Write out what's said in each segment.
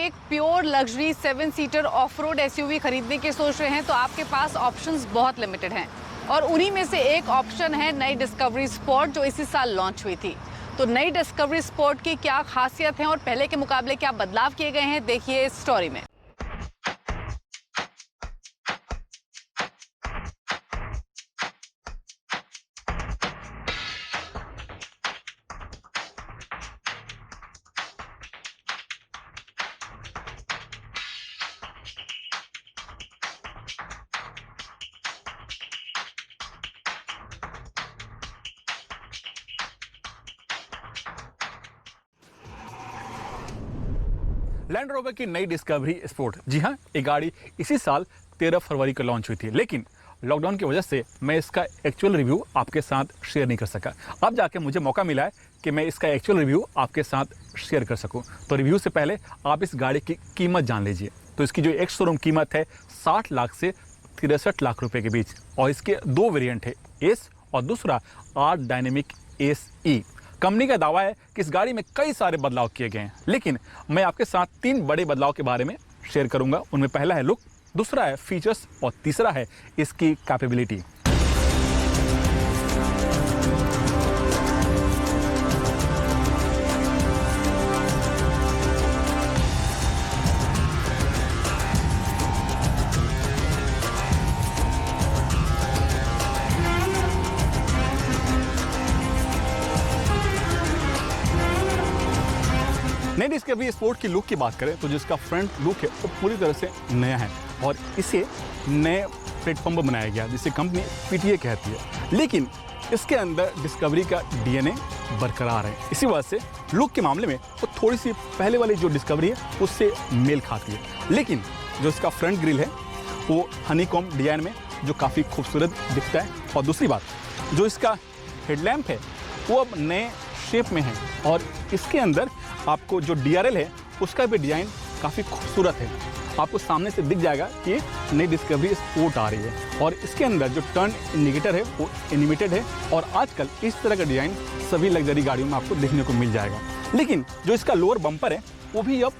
एक pure luxury 7 seater of road SUV खरीदने की सोच रहे हैं तो आपके पास ऑप्शंस बहुत लिमिटेड हैं और उन्हीं में से एक ऑप्शन है नई डिस्कवरी स्पोर्ट जो इसी साल लॉन्च हुई थी। तो नई डिस्कवरी स्पोर्ट की क्या खासियत है और पहले के मुकाबले क्या बदलाव किए गए हैं, देखिए इस स्टोरी में। लैंड रोवर की नई डिस्कवरी स्पोर्ट, जी हाँ, ये गाड़ी इसी साल 13 फरवरी को लॉन्च हुई थी, लेकिन लॉकडाउन की वजह से मैं इसका एक्चुअल रिव्यू आपके साथ शेयर नहीं कर सका। अब जाके मुझे मौका मिला है कि मैं इसका एक्चुअल रिव्यू आपके साथ शेयर कर सकूं। तो रिव्यू से पहले आप इस गाड़ी की कीमत जान लीजिए। तो इसकी जो एक शोरूम कीमत है 60 लाख से 63 लाख रुपए के बीच, और इसके दो वेरिएंट है, एस और दूसरा R dynamic S E. Company का दावा है कि इस गाड़ी में कई सारे बदलाव किए गए हैं, लेकिन मैं आपके साथ 3 बड़े बदलाव के बारे में शेयर करूंगा। उनमें पहला है लुक, दूसरा है फीचर्स और तीसरा है इसकी कैपेबिलिटी। नई डिस्कवरी स्पोर्ट की लुक की बात करें तो जिसका फ्रंट लुक है वो पूरी तरह से नया है और इसे नए प्लेटफॉर्म पर बनाया गया जिसे कंपनी पीटीए कहती है, लेकिन इसके अंदर डिस्कवरी का डीएनए बरकरार है। इसी वजह से लुक के मामले में वो थोड़ी सी पहले वाली जो डिस्कवरी है उससे मेल खाती है, लेकिन जो इसका फ्रंट ग्रिल है वो हनीकॉम डिजाइन में जो काफ़ी खूबसूरत दिखता है। और दूसरी बात, जो इसका हेडलैम्प है वो अब नए शेप में है और इसके अंदर आपको जो डीआरएल है उसका भी डिज़ाइन काफ़ी खूबसूरत है। आपको सामने से दिख जाएगा कि ये नई डिस्कवरी स्पोर्ट आ रही है और इसके अंदर जो टर्न इंडिकेटर है वो एनिमेटेड है और आजकल इस तरह का डिज़ाइन सभी लग्जरी गाड़ियों में आपको देखने को मिल जाएगा। लेकिन जो इसका लोअर बम्पर है वो भी अब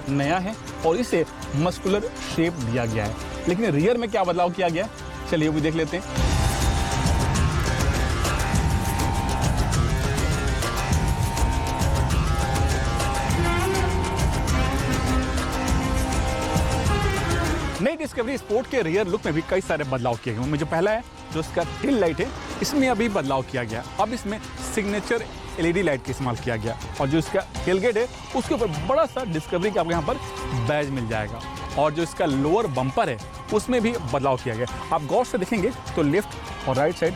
नया है और इसे मस्कुलर शेप दिया गया है। लेकिन रियर में क्या बदलाव किया गया है, चलिए वो भी देख लेते हैं। नई डिस्कवरी स्पोर्ट के रियर लुक में भी कई सारे बदलाव किए गए। उनमें जो पहला है जो इसका टेल लाइट है, इसमें अभी बदलाव किया गया। अब इसमें सिग्नेचर एलईडी लाइट का इस्तेमाल किया गया और जो इसका टेलगेट है उसके ऊपर बड़ा सा डिस्कवरी का आपको यहाँ पर बैज मिल जाएगा। और जो इसका लोअर बम्पर है उसमें भी बदलाव किया गया। आप गौर से देखेंगे तो लेफ्ट और राइट साइड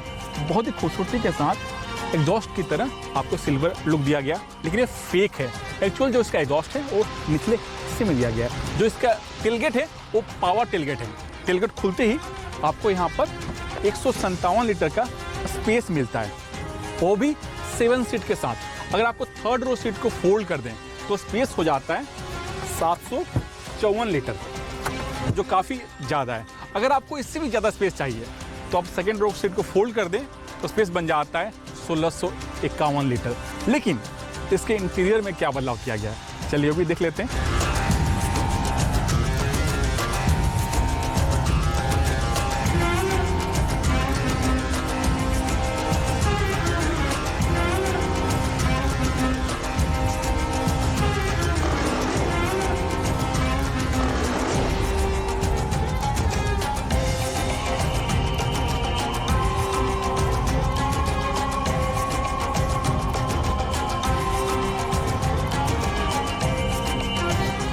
बहुत ही खूबसूरती के साथ एग्जॉस्ट की तरह आपको सिल्वर लुक दिया गया, लेकिन ये फेक है। एक्चुअल जो इसका एग्जॉस्ट है वो निचले हिस्से में दिया गया है। जो इसका टेलगेट है वो पावर टेलगेट है। टेलगेट खुलते ही आपको यहाँ पर 157 लीटर का स्पेस मिलता है, वो भी 7 सीट के साथ। अगर आपको थर्ड रो सीट को फोल्ड कर दें तो स्पेस हो जाता है 754 लीटर, जो काफ़ी ज़्यादा है। अगर आपको इससे भी ज़्यादा स्पेस चाहिए तो आप सेकेंड रो सीट को फोल्ड कर दें तो स्पेस बन जाता है 1651 लीटर। लेकिन इसके इंटीरियर में क्या बदलाव किया गया है, चलिए वो भी देख लेते हैं।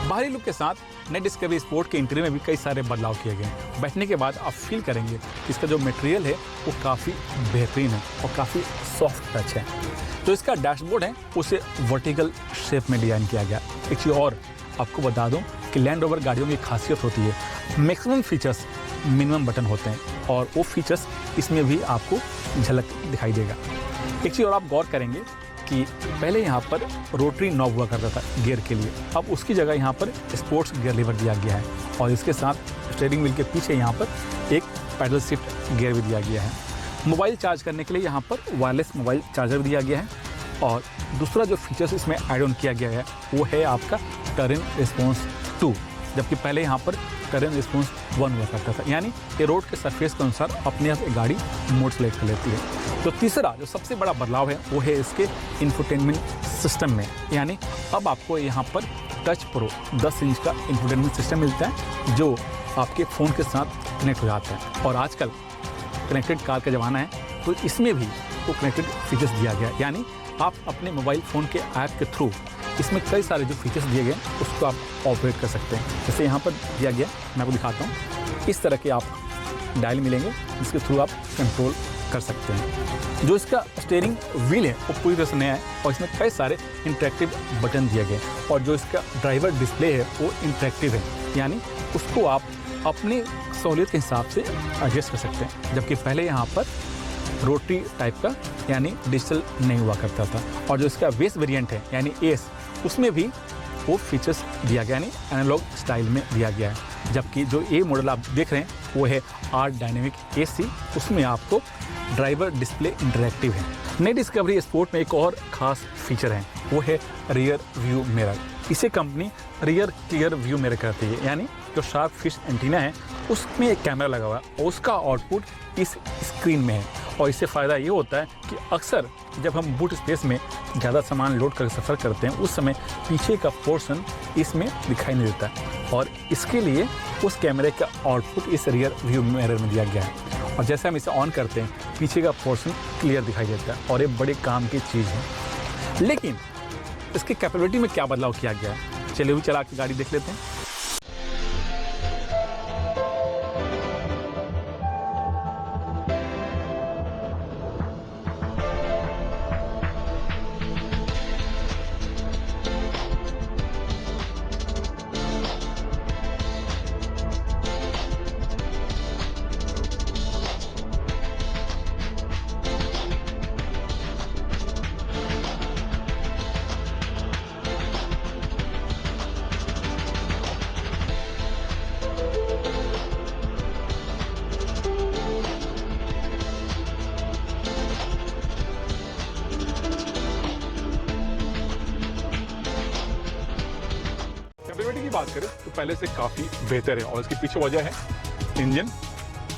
बाहरी लुक के साथ नई डिस्कवरी स्पोर्ट के इंटीरियर में भी कई सारे बदलाव किए गए हैं। बैठने के बाद आप फील करेंगे कि इसका जो मटेरियल है वो काफ़ी बेहतरीन है और काफ़ी सॉफ्ट टच है। जो इसका डैशबोर्ड है उसे वर्टिकल शेप में डिज़ाइन किया गया। एक चीज़ और आपको बता दूं कि लैंड रोवर गाड़ियों की खासियत होती है मैक्सिमम फीचर्स मिनिमम बटन होते हैं और वो फीचर्स इसमें भी आपको झलक दिखाई देगा। एक चीज़ और आप गौर करेंगे कि पहले यहाँ पर रोटरी नॉब हुआ करता था गियर के लिए, अब उसकी जगह यहाँ पर स्पोर्ट्स गियर लीवर दिया गया है और इसके साथ स्टीयरिंग व्हील के पीछे यहाँ पर एक पैडल शिफ्ट गियर भी दिया गया है। मोबाइल चार्ज करने के लिए यहाँ पर वायरलेस मोबाइल चार्जर भी दिया गया है और दूसरा जो फीचर्स इसमें ऐड ऑन किया गया है वो है आपका टर्न रिस्पॉन्स 2, जबकि पहले यहाँ पर टर्न रिस्पॉन्स 1 हुआ करता था। यानी ये रोड के सरफेस के अनुसार अपने आप एक गाड़ी मोड सेलेक्ट कर लेती है। तो तीसरा जो सबसे बड़ा बदलाव है वो है इसके इंफोटेनमेंट सिस्टम में। यानी अब आपको यहाँ पर टच प्रो 10 इंच का इंफोटेनमेंट सिस्टम मिलता है जो आपके फ़ोन के साथ कनेक्ट हो जाता है। और आजकल कनेक्टेड कार का ज़माना है, तो इसमें भी वो कनेक्टेड फीचर्स दिया गया है। यानी आप अपने मोबाइल फ़ोन के ऐप के थ्रू इसमें कई सारे जो फीचर्स दिए गए उसको आप ऑपरेट कर सकते हैं। जैसे यहाँ पर दिया गया, मैं आपको दिखाता हूँ, इस तरह के आप डायल मिलेंगे जिसके थ्रू आप कंट्रोल कर सकते हैं। जो इसका स्टीयरिंग व्हील है वो पूरी तरह से नया है और इसमें कई सारे इंटरेक्टिव बटन दिए गए और जो इसका ड्राइवर डिस्प्ले है वो इंटरेक्टिव है। यानी उसको आप अपनी सहूलियत के हिसाब से एडजस्ट कर सकते हैं, जबकि पहले यहाँ पर रोटरी टाइप का यानी डिजिटल नहीं हुआ करता था। और जो इसका बेस वेरिएंट है यानी एस, उसमें भी वो फीचर्स दिया गया यानी एनालॉग स्टाइल में दिया गया है। जबकि जो ए मॉडल आप देख रहे हैं वो है आर्ट डायनेमिक एसी, उसमें आपको ड्राइवर डिस्प्ले इंटरेक्टिव है। नई डिस्कवरी स्पोर्ट में एक और ख़ास फीचर है, वो है रियर व्यू मिरर। इसे company rear clear view mirror कहती है। यानी जो शार्प फिश एंटीना है उसमें एक कैमरा लगा हुआ है और उसका आउटपुट इस स्क्रीन में है। और इससे फ़ायदा ये होता है कि अक्सर जब हम बूट स्पेस में ज़्यादा सामान लोड कर सफ़र करते हैं उस समय पीछे का पोर्शन इसमें दिखाई नहीं देता है और इसके लिए उस कैमरे का आउटपुट इस रियर व्यू मिरर में दिया गया है। और जैसे हम इसे ऑन करते हैं पीछे का पोर्शन क्लियर दिखाई देता है और ये बड़े काम की चीज़ है। लेकिन इसकी कैपेबिलिटी में क्या बदलाव किया गया है, चलिए भी चला के गाड़ी देख लेते हैं। कैपेबिलिटी की बात करें तो पहले से काफ़ी बेहतर है और इसके पीछे वजह है इंजन,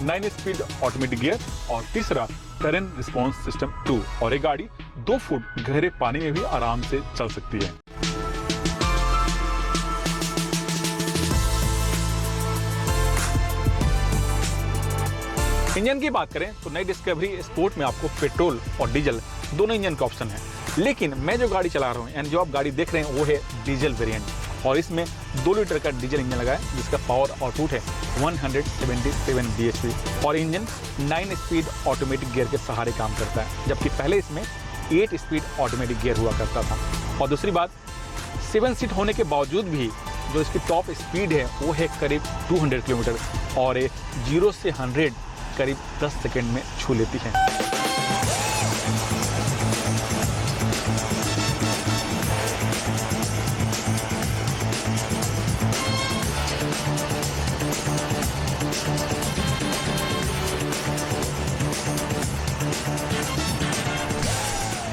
9 स्पीड ऑटोमेटिक गियर और तीसरा टर्न रिस्पॉन्स सिस्टम 2। और ये गाड़ी 2 फुट गहरे पानी में भी आराम से चल सकती है। इंजन की बात करें तो नई डिस्कवरी स्पोर्ट में आपको पेट्रोल और डीजल दोनों इंजन का ऑप्शन है। लेकिन मैं जो गाड़ी चला रहा हूँ यानी जो आप गाड़ी देख रहे हैं वो है डीजल वेरिएंट और इसमें 2 लीटर का डीजल इंजन लगा है जिसका पावर आउटपुट है 177 bhp और इंजन 9 स्पीड ऑटोमेटिक गियर के सहारे काम करता है, जबकि पहले इसमें 8 स्पीड ऑटोमेटिक गियर हुआ करता था। और दूसरी बात, 7 सीट होने के बावजूद भी जो इसकी टॉप स्पीड है वो है करीब 200 किलोमीटर और 0 से 100 करीब 10 सेकेंड में छू लेती है।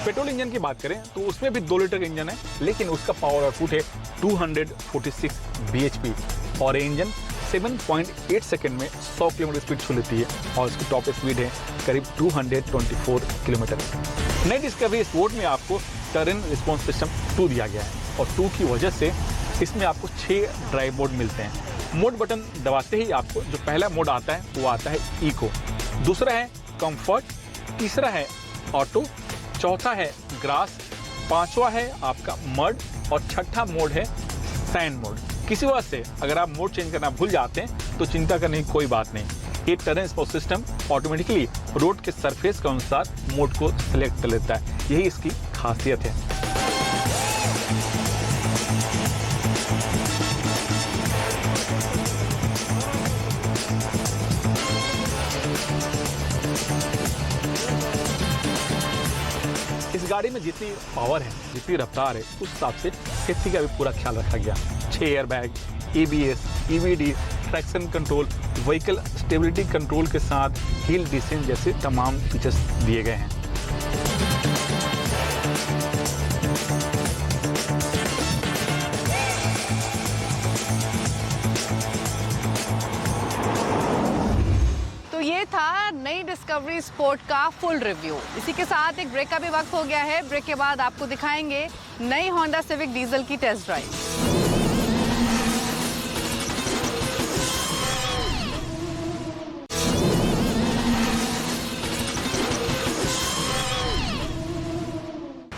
पेट्रोल इंजन की बात करें तो उसमें भी 2 लीटर का इंजन है, लेकिन उसका पावर आउटपुट है 246 bhp और ये इंजन 7.8 सेकंड में 100 किलोमीटर स्पीड छू लेती है और उसकी टॉप स्पीड है करीब 224 किलोमीटर। नई डिस्कवरी स्पोर्ट में आपको टर्न रिस्पॉन्स सिस्टम 2 दिया गया है और 2 की वजह से इसमें आपको 6 ड्राइव मोड मिलते हैं। मोड बटन दबाते ही आपको जो पहला मोड आता है वो आता है इको, दूसरा है कंफर्ट, तीसरा है ऑटो, चौथा है ग्रास, पांचवा है आपका मड और छठा मोड है सैंड मोड। किसी वजह से अगर आप मोड चेंज करना भूल जाते हैं तो चिंता करने की कोई बात नहीं, ये turn response system automatically road के सरफेस के अनुसार मोड को सिलेक्ट कर लेता है, यही इसकी खासियत है। इस गाड़ी में जितनी पावर है, जितनी रफ्तार है, उस हिसाब से सेफ्टी का भी पूरा ख्याल रखा गया। 6 airbag, ABS, EBD, traction control, vehicle stability control के साथ हिल डिसेंट जैसे तमाम फीचर्स दिए गए हैं। डिस्कवरी स्पोर्ट का फुल रिव्यू। इसी के साथ एक ब्रेक का भी वक्त हो गया है। ब्रेक के बाद आपको दिखाएंगे नई होंडा सिविक डीजल की टेस्ट ड्राइव।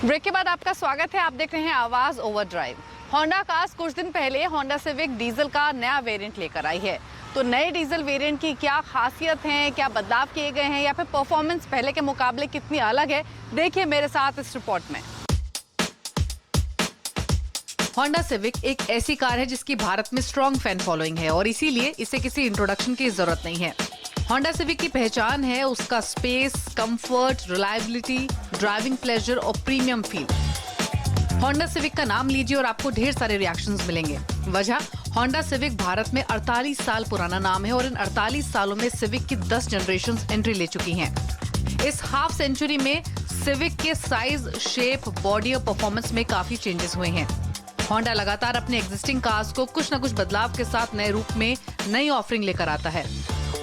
ब्रेक के बाद आपका स्वागत है। आप देख रहे हैं आवाज ओवरड्राइव। होंडा कार्स कुछ दिन पहले होंडा सिविक डीजल का नया वेरिएंट लेकर आई है। तो नए डीजल वेरिएंट की क्या खासियत है, क्या बदलाव किए गए हैं या फिर परफॉर्मेंस पहले के मुकाबले कितनी अलग है, देखिए मेरे साथ इस रिपोर्ट में। होंडा सिविक एक ऐसी कार है जिसकी भारत में स्ट्रॉन्ग फैन फॉलोइंग है और इसीलिए इसे किसी इंट्रोडक्शन की जरूरत नहीं है। होंडा सिविक की पहचान है उसका space, comfort, reliability, driving pleasure और प्रीमियम फील। होंडा सिविक का नाम लीजिए और आपको ढेर सारे रिएक्शंस मिलेंगे। वजह, होंडा सिविक भारत में 48 साल पुराना नाम है और इन 48 सालों में सिविक की 10 जनरेशंस एंट्री ले चुकी हैं। इस हाफ सेंचुरी में सिविक के साइज, शेप, बॉडी और परफॉर्मेंस में काफी चेंजेस हुए हैं। होंडा लगातार अपने एग्जिस्टिंग कार्स को कुछ न कुछ बदलाव के साथ नए रूप में नई ऑफरिंग लेकर आता है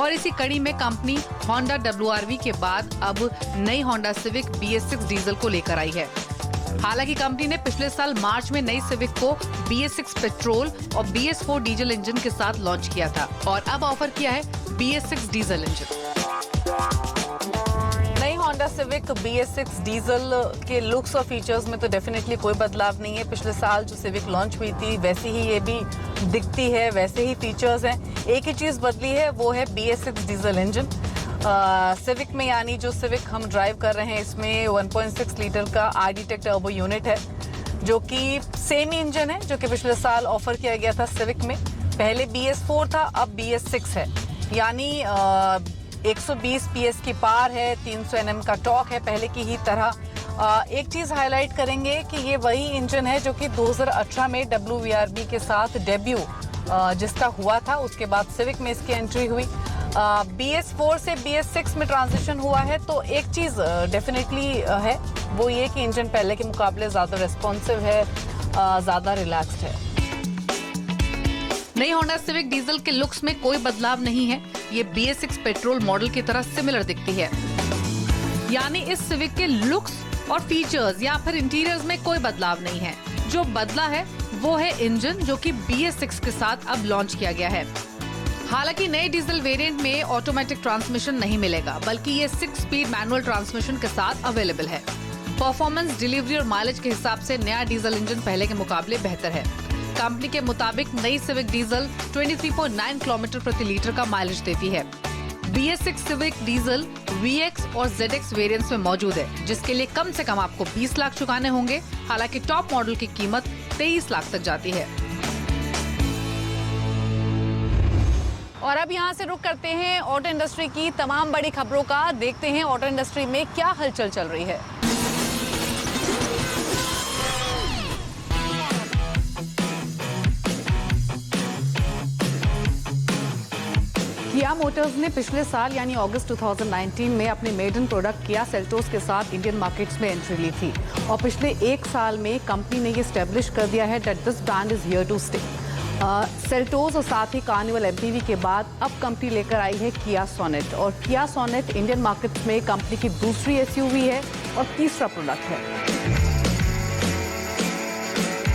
और इसी कड़ी में कंपनी होंडा WRV के बाद अब नई होंडा सिविक BS6 डीजल को लेकर आई है। हालांकि कंपनी ने पिछले साल मार्च में नई सिविक को BS6 पेट्रोल और BS4 डीजल इंजन के साथ लॉन्च किया था और अब ऑफर किया है BS6 डीजल इंजन। नई होंडा सिविक BS6 डीजल के लुक्स और फीचर्स में तो डेफिनेटली कोई बदलाव नहीं है। पिछले साल जो सिविक लॉन्च हुई थी वैसी ही ये भी दिखती है, वैसे ही फीचर्स हैं। एक ही चीज बदली है, वो है BS6 डीजल इंजन। सिविक में यानी जो सिविक हम ड्राइव कर रहे हैं इसमें 1.6 लीटर का ID.Tech टर्बो यूनिट है जो कि सेम इंजन है जो कि पिछले साल ऑफर किया गया था सिविक में। पहले BS4 था, अब BS6 है। यानी 120 PS की पावर है, 300 Nm का टॉर्क है पहले की ही तरह। एक चीज हाईलाइट करेंगे कि ये वही इंजन है जो कि 2018 में WRV के साथ डेब्यू जिसका हुआ था, उसके बाद सिविक में इसकी एंट्री हुई। BS4 से BS6 में ट्रांजिशन हुआ है तो एक चीज डेफिनेटली है, वो ये कि इंजन पहले के मुकाबले ज्यादा रिस्पॉन्सिव है, ज्यादा रिलैक्स्ड है। नई होंडा सिविक डीजल के लुक्स में कोई बदलाव नहीं है। ये BS6 पेट्रोल मॉडल की तरह सिमिलर दिखती है। यानी इस सिविक के लुक्स और फीचर्स या फिर इंटीरियर्स में कोई बदलाव नहीं है। जो बदला है वो है इंजन जो कि BS6 के साथ अब लॉन्च किया गया है। हालांकि नए डीजल वेरिएंट में ऑटोमेटिक ट्रांसमिशन नहीं मिलेगा बल्कि ये 6 स्पीड मैनुअल ट्रांसमिशन के साथ अवेलेबल है। परफॉर्मेंस, डिलीवरी और माइलेज के हिसाब से नया डीजल इंजन पहले के मुकाबले बेहतर है। कंपनी के मुताबिक नई सिविक डीजल 23.9 किलोमीटर प्रति लीटर का माइलेज देती है। BS6 सिविक डीजल VX और ZX वेरिएंट्स में मौजूद है जिसके लिए कम से कम आपको 20 लाख चुकाने होंगे। हालांकि टॉप मॉडल की कीमत 23 लाख तक जाती है। और अब यहाँ से रुक करते हैं ऑटो इंडस्ट्री की तमाम बड़ी खबरों का। देखते हैं ऑटो इंडस्ट्री में क्या हलचल चल रही है। किया मोटर्स ने पिछले साल यानी अगस्त 2019 में अपने मेडन प्रोडक्ट किया सेल्टोस के साथ इंडियन मार्केट्स में एंट्री ली थी और पिछले एक साल में कंपनी ने ये स्टैब्लिश कर दिया है that this brand is here to stay. Seltos और साथ ही कार्निवल MPV के बाद अब कंपनी लेकर आई है किया सोनेट और किया सोनेट इंडियन मार्केट्स में कंपनी की दूसरी SUV है और तीसरा प्रोडक्ट है।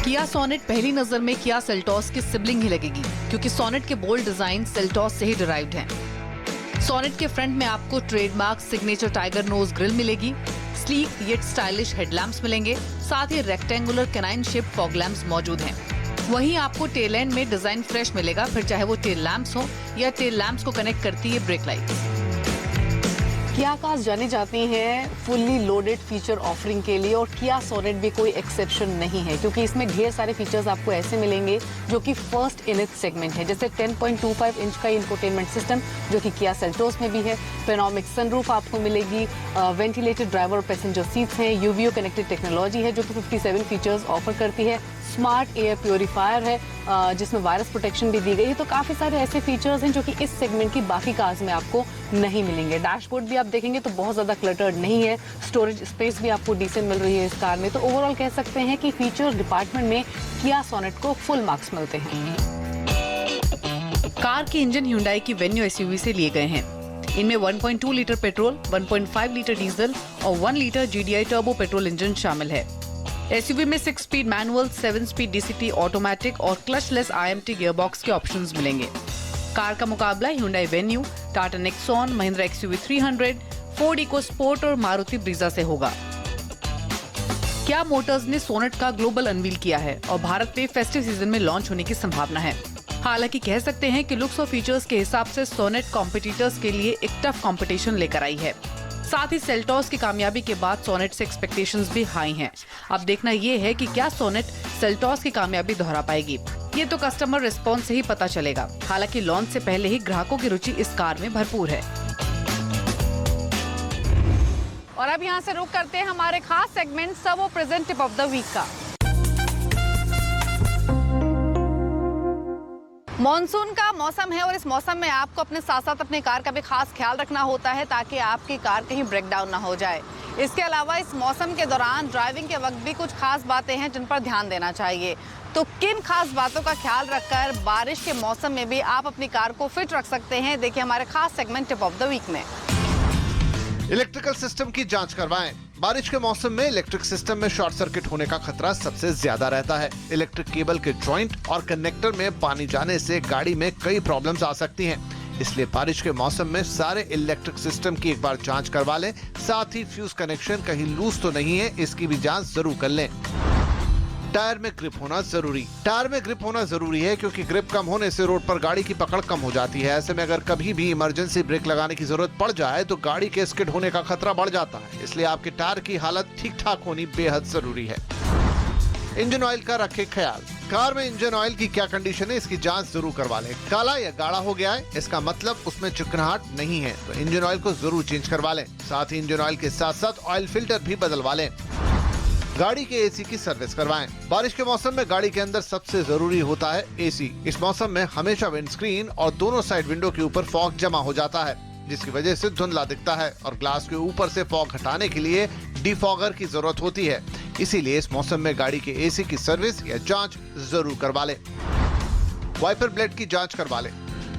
किया सोनेट पहली नजर में किया सेल्टोस की सिबलिंग ही लगेगी क्योंकि सोनेट के बोल्ड डिजाइन सेल्टोस से ही डिराइव्ड हैं। सोनेट के फ्रंट में आपको trademark signature tiger nose grille मिलेगी, स्लीक येट स्टाइलिश हेडलैम्प्स मिलेंगे, साथ ही rectangular canine shape fog lamps मौजूद हैं। वहीं आपको टेल एंड में डिजाइन फ्रेश मिलेगा, फिर चाहे वो टेल लैम्प्स हो या टेल लैम्प्स को कनेक्ट करती है ब्रेक लाइट्स। किया कार्स जानी जाती हैं फुल्ली लोडेड फीचर ऑफरिंग के लिए और किया सोनेट भी कोई एक्सेप्शन नहीं है क्योंकि इसमें ढेर सारे फीचर्स आपको ऐसे मिलेंगे जो कि फर्स्ट इन इट्स सेगमेंट है। जैसे 10.25 इंच का इंफोटेनमेंट सिस्टम जो कि किया सेल्टोस में भी है, पेनोरामिक सनरूफ आपको मिलेगी, वेंटिलेटेड ड्राइवर और पैसेंजर सीट्स हैं, UVO कनेक्टेड टेक्नोलॉजी है जो कि 57 फीचर्स ऑफर करती है, स्मार्ट एयर प्योरीफायर है जिसमें वायरस प्रोटेक्शन भी दी गई है। तो काफी सारे ऐसे फीचर्स हैं जो कि इस सेगमेंट की बाकी कार्स में आपको नहीं मिलेंगे। डैशबोर्ड भी आप देखेंगे तो बहुत ज्यादा क्लटर्ड नहीं है, स्टोरेज स्पेस भी आपको डिसेंट मिल रही है इस कार में। तो ओवरऑल कह सकते हैं कि फीचर डिपार्टमेंट में किया सोनेट को फुल मार्क्स मिलते हैं। कार के इंजन Hyundai की वेन्यू SUV से लिए गए हैं। इनमें 1.2 लीटर पेट्रोल, 1.5 लीटर डीजल और 1 litre GDI turbo petrol engine शामिल है। एसयूवी में 6 speed manual, 7 speed DCT automatic और क्लचलेस IMT गियरबॉक्स के ऑप्शंस मिलेंगे। कार का मुकाबला Hyundai Venue, Tata Nexon, Mahindra XUV 300, Ford EcoSport और मारुति ब्रीजा से होगा। क्या मोटर्स ने सोनेट का ग्लोबल अनवील किया है और भारत में फेस्टिव सीजन में लॉन्च होने की संभावना है। हालांकि कह सकते हैं कि लुक्स और फीचर्स के हिसाब से सोनेट कॉम्पिटिटर्स के लिए एक टफ कंपटीशन लेकर आई है। साथ ही सेल्टॉस की कामयाबी के बाद सोनेट से एक्सपेक्टेशंस भी हाई हैं। अब देखना ये है कि क्या सोनेट सेल्टॉस की कामयाबी दोहरा पाएगी। ये तो कस्टमर रिस्पॉन्स से ही पता चलेगा। हालांकि लॉन्च से पहले ही ग्राहकों की रुचि इस कार में भरपूर है। और अब यहाँ से रुक करते हैं हमारे खास segment Servo present tip of the week का। मॉनसून का मौसम है और इस मौसम में आपको अपने साथ साथ अपनी कार का भी खास ख्याल रखना होता है ताकि आपकी कार कहीं ब्रेक डाउन ना हो जाए। इसके अलावा इस मौसम के दौरान ड्राइविंग के वक्त भी कुछ खास बातें हैं जिन पर ध्यान देना चाहिए। तो किन खास बातों का ख्याल रखकर बारिश के मौसम में भी आप अपनी कार को फिट रख सकते हैं, देखिए हमारे खास segment tip of the week में। इलेक्ट्रिकल सिस्टम की जांच करवाएं। बारिश के मौसम में इलेक्ट्रिक सिस्टम में शॉर्ट सर्किट होने का खतरा सबसे ज्यादा रहता है। इलेक्ट्रिक केबल के जॉइंट और कनेक्टर में पानी जाने से गाड़ी में कई प्रॉब्लम्स आ सकती हैं। इसलिए बारिश के मौसम में सारे इलेक्ट्रिक सिस्टम की एक बार जांच करवा लें। साथ ही फ्यूज कनेक्शन कहीं लूज तो नहीं है, इसकी भी जांच जरूर कर लें। टायर में ग्रिप होना जरूरी। टायर में ग्रिप होना जरूरी है क्योंकि ग्रिप कम होने से रोड पर गाड़ी की पकड़ कम हो जाती है। ऐसे में अगर कभी भी इमरजेंसी ब्रेक लगाने की जरूरत पड़ जाए तो गाड़ी के स्किड होने का खतरा बढ़ जाता है। इसलिए आपके टायर की हालत ठीक ठाक होनी बेहद जरूरी है। इंजन ऑयल का रखें ख्याल। कार में इंजन ऑयल की क्या कंडीशन है, इसकी जांच जरूर करवा लें। काला या गाढ़ा हो गया है, इसका मतलब उसमें चिकनाहट नहीं है, तो इंजन ऑयल को जरूर चेंज करवा लें। साथ ही इंजन ऑयल के साथ साथ ऑयल फिल्टर भी बदलवा लें। गाड़ी के एसी की सर्विस करवाएं। बारिश के मौसम में गाड़ी के अंदर सबसे जरूरी होता है एसी। इस मौसम में हमेशा विंडस्क्रीन और दोनों साइड विंडो के ऊपर फॉग जमा हो जाता है, जिसकी वजह से धुंधला दिखता है और ग्लास के ऊपर से फॉग हटाने के लिए डिफॉगर की जरूरत होती है। इसीलिए इस मौसम में गाड़ी के एसी की सर्विस या जांच जरूर करवा लें। वाइपर ब्लेड की जांच करवा लें।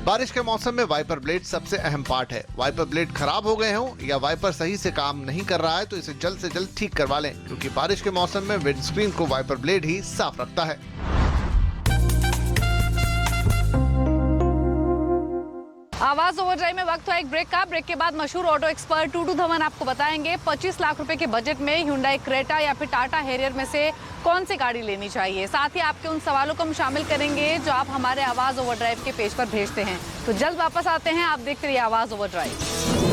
बारिश के मौसम में वाइपर ब्लेड सबसे अहम पार्ट है। वाइपर ब्लेड खराब हो गए हों या वाइपर सही से काम नहीं कर रहा है तो इसे जल्द से जल्द ठीक करवा लें, क्योंकि बारिश के मौसम में विंडस्क्रीन को वाइपर ब्लेड ही साफ रखता है। आवाज ओवरड्राइव में वक्त हुआ एक ब्रेक का। ब्रेक के बाद मशहूर ऑटो एक्सपर्ट टूटू धवन आपको बताएंगे 25 लाख रुपए के बजट में Hyundai क्रेटा या फिर टाटा हैरियर में से कौन सी गाड़ी लेनी चाहिए। साथ ही आपके उन सवालों को हम शामिल करेंगे जो आप हमारे आवाज ओवरड्राइव के पेज पर भेजते हैं। तो जल्द वापस आते हैं, आप देखते रहिए आवाज ओवरड्राइव।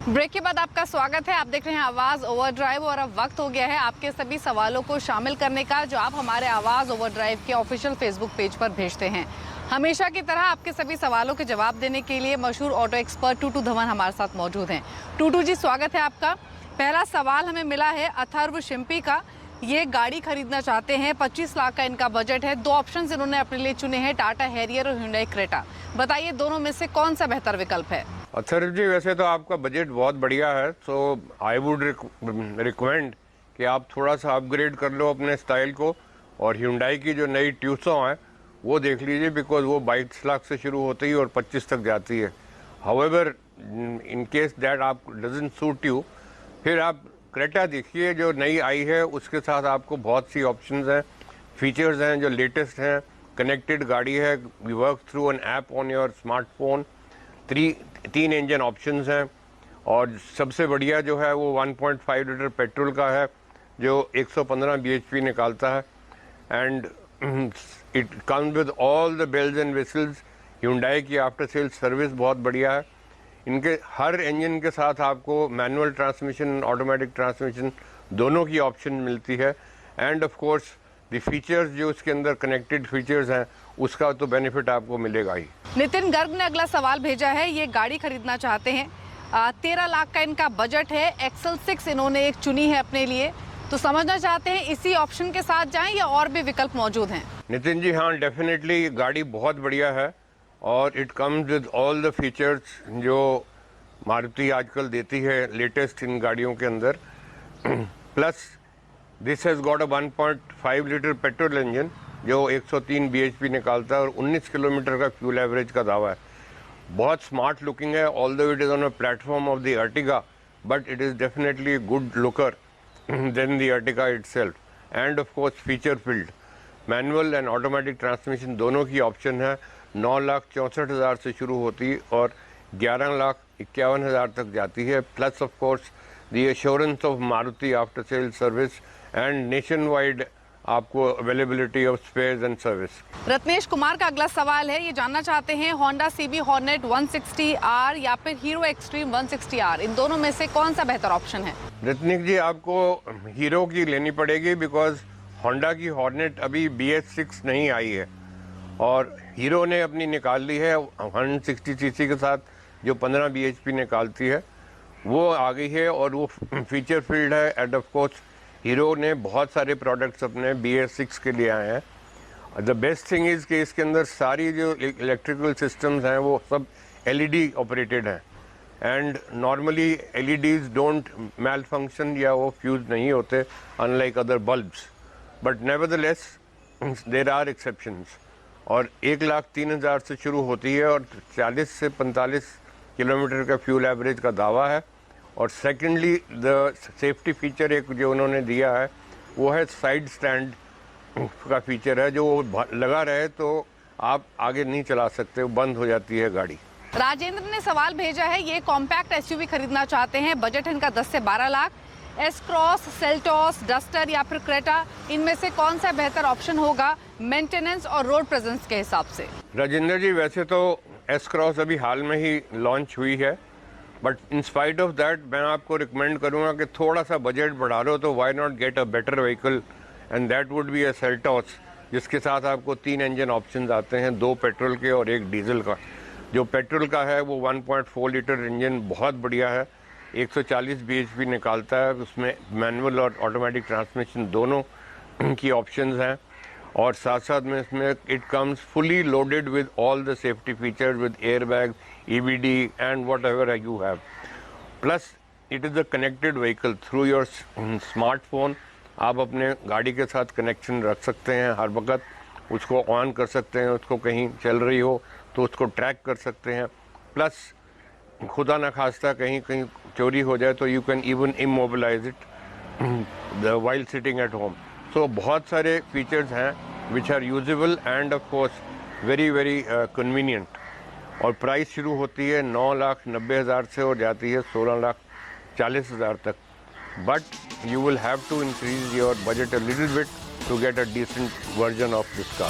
ब्रेक के बाद आपका स्वागत है। आप देख रहे हैं आवाज ओवरड्राइव और अब वक्त हो गया है आपके सभी सवालों को शामिल करने का जो आप हमारे आवाज ओवरड्राइव के ऑफिशियल फेसबुक पेज पर भेजते हैं। हमेशा की तरह आपके सभी सवालों के जवाब देने के लिए मशहूर ऑटो एक्सपर्ट टूटू धवन हमारे साथ मौजूद हैं। टूटू जी, स्वागत है आपका। पहला सवाल हमें मिला है अथर्व शिम्पी का। ये गाड़ी खरीदना चाहते हैं, 25 लाख का इनका बजट है। 2 ऑप्शन इन्होंने अपने लिए चुने हैं, टाटा हैरियर और Hyundai क्रेटा। बताइए दोनों में से कौन सा बेहतर विकल्प है। अथर्व जी, वैसे तो आपका बजट बहुत बढ़िया है, सो आई वुड रिकमेंड कि आप थोड़ा सा अपग्रेड कर लो अपने स्टाइल को और Hyundai की जो नई ट्यूसो है वो देख लीजिए, बिकॉज वो 22 लाख से शुरू होती है और 25 तक जाती है। हाउएवर इन केस दैट आप डजंट सूट यू, फिर आप क्रेटा देखिए जो नई आई है, उसके साथ आपको बहुत सी ऑप्शंस हैं, फीचर्स हैं जो लेटेस्ट हैं, कनेक्टेड गाड़ी है, we work through an app on your smartphone, 3 engine options हैं और सबसे बढ़िया जो है वो 1.5 लीटर पेट्रोल का है जो 115 bhp निकालता है and it comes with all the bells and whistles. Hyundai की आफ्टर सेल्स सर्विस बहुत बढ़िया है। इनके हर इंजन के साथ आपको मैनुअल ट्रांसमिशन, ऑटोमेटिक ट्रांसमिशन दोनों की ऑप्शन मिलती है and of course the features जो इसके अंदर कनेक्टेड फीचर्स हैं उसका तो बेनिफिट आपको मिलेगा ही। नितिन गर्ग ने अगला सवाल भेजा है। ये गाड़ी खरीदना चाहते हैं, 13 लाख का इनका बजट है। एक्सल 6 इन्होंने एक चुनी है अपने लिए, तो समझना चाहते हैं इसी ऑप्शन के साथ जाएं या और भी विकल्प मौजूद हैं। नितिन जी, हाँ डेफिनेटली गाड़ी बहुत बढ़िया है और it comes with all the features जो मारुति आजकल देती है लेटेस्ट इन गाड़ियों के अंदर। Plus this has got a 1.5 litre petrol engine जो 103 bhp निकालता है और 19 किलोमीटर का फ्यूल एवरेज का दावा है। बहुत स्मार्ट लुकिंग है, although it is on a platform of the Ertiga, but it is definitely good looker than the Ertiga itself, and of course feature filled. Manual and automatic transmission दोनों की option है। 9,64,000 से शुरू होती और 11,51,000 तक जाती है। Plus of course the assurance of Maruti after sale service and nationwide आपको availability of spares and service. Ratnesh Kumar का अगला सवाल है, ये जानना चाहते हैं होंडा CB हॉर्नेट 160R या फिर हीरो एक्सट्रीम 160R, इन दोनों में से कौन सा बेहतर ऑप्शन है? रत्निक जी, आपको हीरो की लेनी पड़ेगी बिकॉज होंडा की हॉर्नेट अभी BS6 नहीं आई है और हीरो ने अपनी निकाल ली है 160 cc के साथ जो 15 bhp निकालती है, वो आ गई है और वो फीचर फील्ड है। एंड ऑफ कोर्स हीरो ने बहुत सारे प्रोडक्ट्स अपने BS6 के लिए आए हैं। द बेस्ट थिंग इज़ कि इसके अंदर सारी जो इलेक्ट्रिकल सिस्टम्स हैं वो सब LED ऑपरेटेड हैं and normally LEDs don't malfunction या वो फ्यूज नहीं होते unlike other bulbs, but nevertheless there are exceptions. और 1,03,000 से शुरू होती है और 40 से 45 किलोमीटर का फ्यूल एवरेज का दावा है। और सेकेंडली द सेफ्टी फीचर एक जो उन्होंने दिया है वो है साइड स्टैंड का फीचर है, जो लगा रहे तो आप आगे नहीं चला सकते, वो बंद हो जाती है गाड़ी। राजेंद्र ने सवाल भेजा है, ये कॉम्पैक्ट SUV खरीदना चाहते हैं, बजट है इनका 10 से 12 lakh. S cross, Seltos, duster या फिर क्रेटा, इनमें से कौन सा बेहतर ऑप्शन होगा मेंटेनेंस और रोड प्रेजेंस के हिसाब से? राजेंद्र जी, वैसे तो एस क्रॉस अभी हाल में ही लॉन्च हुई है, but in spite of that मैं आपको रिकमेंड करूंगा कि थोड़ा सा बजट बढ़ा लो तो why not get a better vehicle, and that would be a Seltos, जिसके साथ आपको 3 इंजन ऑप्शंस आते हैं, 2 पेट्रोल के और 1 डीजल का। जो पेट्रोल का है वो 1.4 लीटर इंजन बहुत बढ़िया है, 140 bhp निकालता है, उसमें मैनुअल और ऑटोमेटिक ट्रांसमिशन दोनों की ऑप्शंस हैं और साथ साथ में इसमें it comes fully loaded with all the safety features with air bag, EBD and what ever you have. Plus it is a connected vehicle through your smartphone. आप अपने गाड़ी के साथ कनेक्शन रख सकते हैं, हर वक्त उसको ऑन कर सकते हैं, उसको कहीं चल रही हो तो उसको ट्रैक कर सकते हैं। प्लस खुदा न खास्ता कहीं कहीं चोरी हो जाए तो you can even immobilise it while sitting at home. So बहुत सारे फीचर्स हैं which are usable and of course very very convenient. और प्राइस शुरू होती है 9,90,000 से और जाती है 16,40,000 तक, but you will have to increase your budget a little bit to get a decent version of this car.